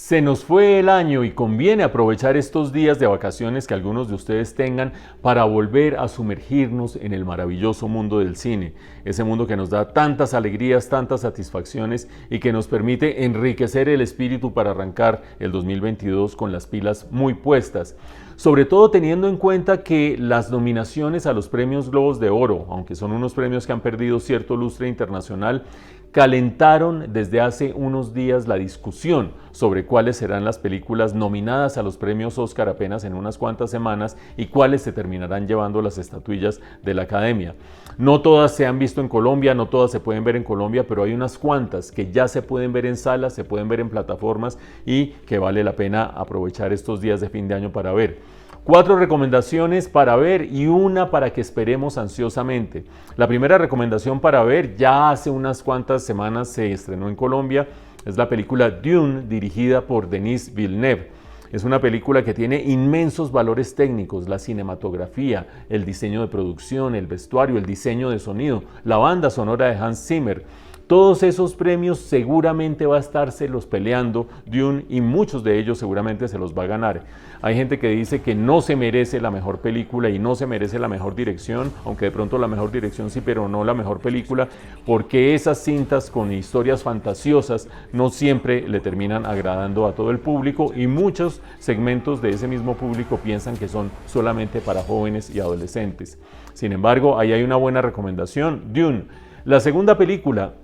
Se nos fue el año y conviene aprovechar estos días de vacaciones que algunos de ustedes tengan para volver a sumergirnos en el maravilloso mundo del cine, ese mundo que nos da tantas alegrías, tantas satisfacciones y que nos permite enriquecer el espíritu para arrancar el 2022 con las pilas muy puestas. Sobre todo teniendo en cuenta que las nominaciones a los premios Globos de Oro, aunque son unos premios que han perdido cierto lustre internacional, calentaron desde hace unos días la discusión sobre cuáles serán las películas nominadas a los premios Oscar apenas en unas cuantas semanas y cuáles se terminarán llevando las estatuillas de la Academia. No todas se han visto en Colombia, no todas se pueden ver en Colombia, pero hay unas cuantas que ya se pueden ver en salas, se pueden ver en plataformas y que vale la pena aprovechar estos días de fin de año para ver. 4 recomendaciones para ver y una para que esperemos ansiosamente. La primera recomendación para ver, ya hace unas cuantas semanas se estrenó en Colombia, es la película Dune, dirigida por Denis Villeneuve. Es una película que tiene inmensos valores técnicos, la cinematografía, el diseño de producción, el vestuario, el diseño de sonido, la banda sonora de Hans Zimmer. Todos esos premios seguramente va a estárselos peleando Dune y muchos de ellos seguramente se los va a ganar. Hay gente que dice que no se merece la mejor película y no se merece la mejor dirección, aunque de pronto la mejor dirección sí, pero no la mejor película, porque esas cintas con historias fantasiosas no siempre le terminan agradando a todo el público y muchos segmentos de ese mismo público piensan que son solamente para jóvenes y adolescentes. Sin embargo, ahí hay una buena recomendación, Dune. La segunda película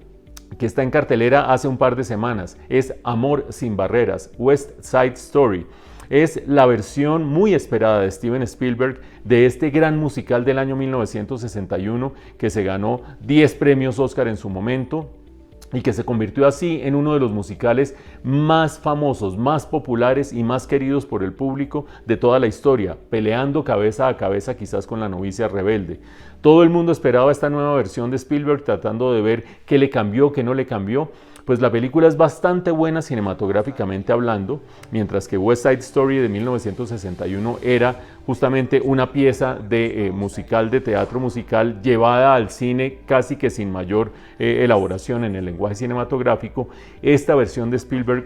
que está en cartelera hace un par de semanas es Amor sin barreras, West Side Story. Es la versión muy esperada de Steven Spielberg de este gran musical del año 1961 que se ganó 10 premios Oscar en su momento y que se convirtió así en uno de los musicales más famosos, más populares y más queridos por el público de toda la historia, peleando cabeza a cabeza quizás con La novicia rebelde. Todo el mundo esperaba esta nueva versión de Spielberg tratando de ver qué le cambió, qué no le cambió. Pues la película es bastante buena cinematográficamente hablando, mientras que West Side Story de 1961 era justamente una pieza de musical, de teatro musical, llevada al cine casi que sin mayor elaboración en el lenguaje cinematográfico. Esta versión de Spielberg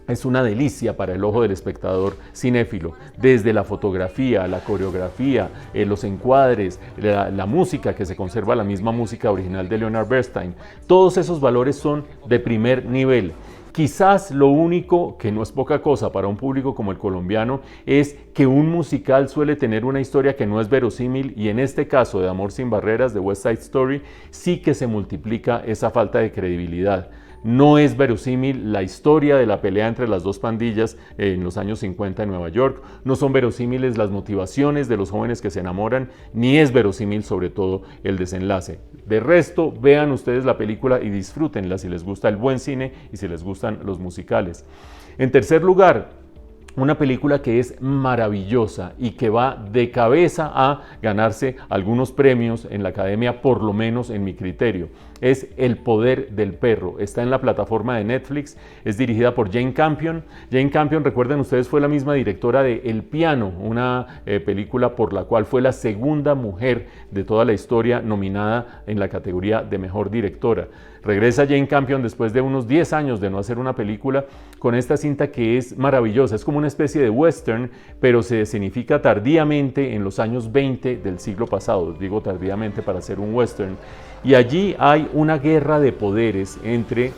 es una delicia para el ojo del espectador cinéfilo, desde la fotografía, la coreografía, los encuadres, la música que se conserva, la misma música original de Leonard Bernstein. Todos esos valores son de primer nivel. Quizás lo único, que no es poca cosa para un público como el colombiano, es que un musical suele tener una historia que no es verosímil y en este caso de Amor sin barreras, de West Side Story, sí que se multiplica esa falta de credibilidad. No es verosímil la historia de la pelea entre las dos pandillas en los años 50 en Nueva York, no son verosímiles las motivaciones de los jóvenes que se enamoran, ni es verosímil sobre todo el desenlace. De resto, vean ustedes la película y disfrútenla si les gusta el buen cine y si les gustan los musicales. En tercer lugar, una película que es maravillosa y que va de cabeza a ganarse algunos premios en la Academia, por lo menos en mi criterio. Es El poder del perro. Está en la plataforma de Netflix, es dirigida por Jane Campion. Jane Campion, recuerden ustedes, fue la misma directora de El piano, una película por la cual fue la segunda mujer de toda la historia nominada en la categoría de mejor directora. Regresa Jane Campion después de unos 10 años de no hacer una película con esta cinta que es maravillosa. Es como una especie de western, pero se escenifica tardíamente en los años 20 del siglo pasado. Digo tardíamente para hacer un western. Y allí hay una guerra de poderes entre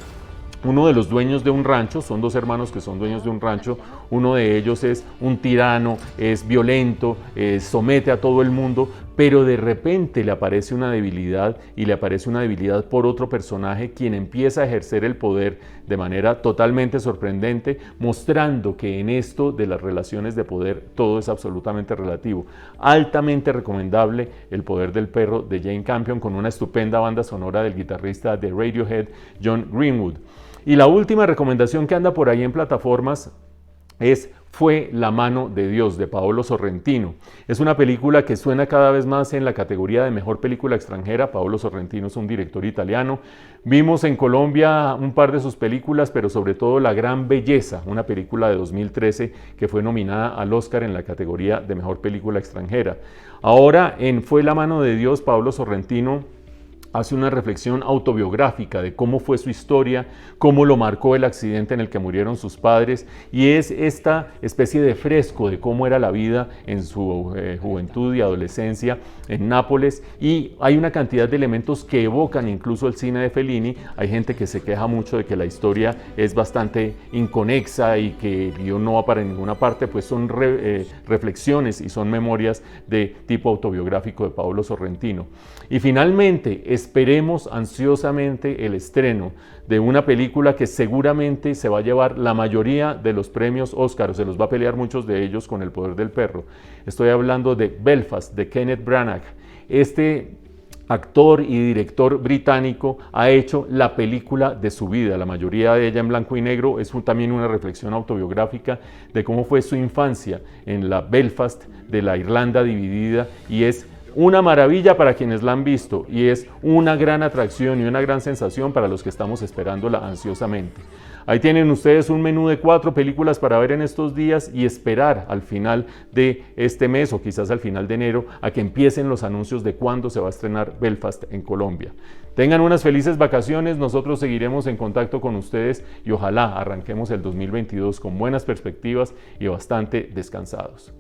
uno de los dueños de un rancho, son dos hermanos que son dueños de un rancho, uno de ellos es un tirano, es violento, somete a todo el mundo, pero de repente le aparece una debilidad y le aparece una debilidad por otro personaje quien empieza a ejercer el poder de manera totalmente sorprendente, mostrando que en esto de las relaciones de poder todo es absolutamente relativo. Altamente recomendable El poder del perro de Jane Campion con una estupenda banda sonora del guitarrista de Radiohead, John Greenwood. Y la última recomendación que anda por ahí en plataformas es Fue la mano de Dios, de Paolo Sorrentino. Es una película que suena cada vez más en la categoría de mejor película extranjera. Paolo Sorrentino es un director italiano. Vimos en Colombia un par de sus películas, pero sobre todo La Gran Belleza, una película de 2013 que fue nominada al Oscar en la categoría de mejor película extranjera. Ahora en Fue la mano de Dios, Paolo Sorrentino hace una reflexión autobiográfica de cómo fue su historia, cómo lo marcó el accidente en el que murieron sus padres, y es esta especie de fresco de cómo era la vida en su juventud y adolescencia en Nápoles, y hay una cantidad de elementos que evocan incluso el cine de Fellini. Hay gente que se queja mucho de que la historia es bastante inconexa y que el guión no va para ninguna parte, pues son reflexiones y son memorias de tipo autobiográfico de Paolo Sorrentino. Y finalmente, esperemos ansiosamente el estreno de una película que seguramente se va a llevar la mayoría de los premios Oscar, se los va a pelear muchos de ellos con El poder del perro. Estoy hablando de Belfast, de Kenneth Branagh. Este actor y director británico ha hecho la película de su vida, la mayoría de ella en blanco y negro. Es también una reflexión autobiográfica de cómo fue su infancia en la Belfast de la Irlanda dividida, y es una maravilla para quienes la han visto y es una gran atracción y una gran sensación para los que estamos esperándola ansiosamente. Ahí tienen ustedes un menú de 4 películas para ver en estos días y esperar al final de este mes o quizás al final de enero a que empiecen los anuncios de cuándo se va a estrenar Belfast en Colombia. Tengan unas felices vacaciones, nosotros seguiremos en contacto con ustedes y ojalá arranquemos el 2022 con buenas perspectivas y bastante descansados.